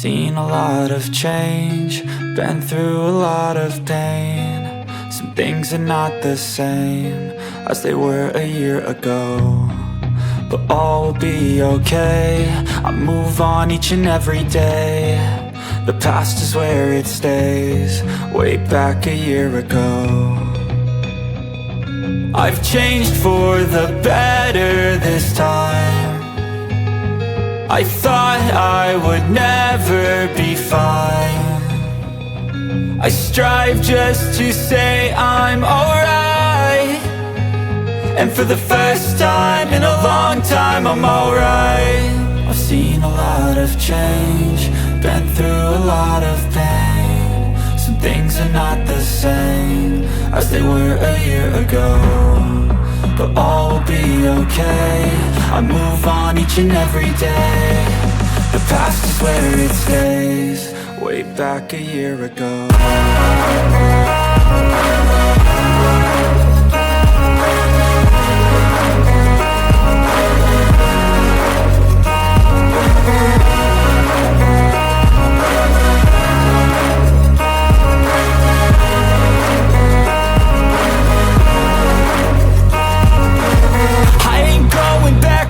seen a lot of change, been through a lot of pain. Some things are not the same as they were a year ago, but all will be okay. I move on each and every day. The past is where it stays, way back a year ago. I've changed for the better this time. I thought I would never be fine. I strive just to say I'm alright, and for the first time in a long time I'm alright. I've seen a lot of change, been through a lot of pain. Some things are not the same as they were a year ago, but all will be okay. I move on each and every day. The past is where it stays, way back a year ago.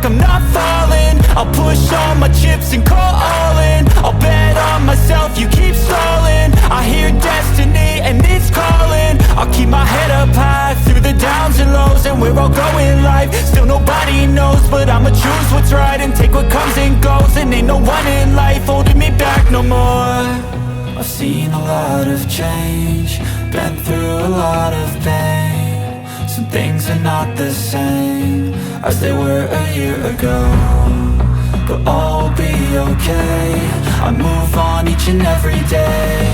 I'm not falling, I'll push all my chips and call all in. I'll bet on myself, you keep stalling. I hear destiny and it's calling. I'll keep my head up high through the downs and lows, and we're all going life. Still nobody knows, but I'ma choose what's right and take what comes and goes. And ain't no one in life holding me back no more. I've seen a lot of change, been through a lot of pain. Some things are not the same as they were a year ago, but all will be okay. I move on each and every day.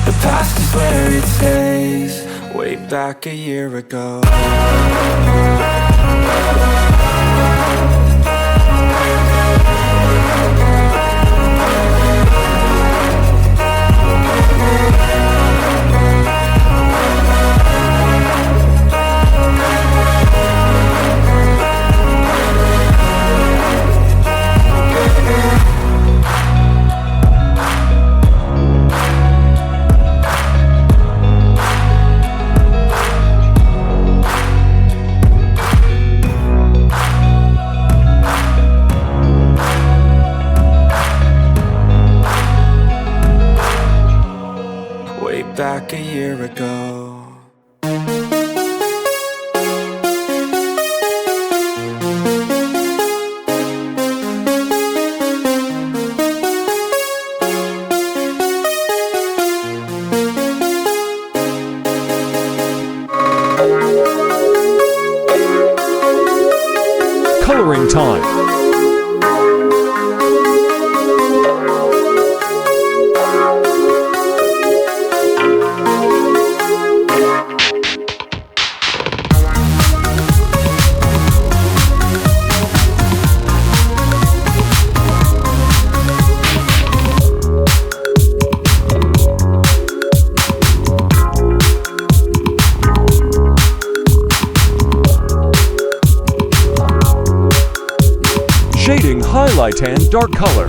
The past is where it stays, way back a year ago. Back a year ago. Coloring time. Shading, highlight, and dark color.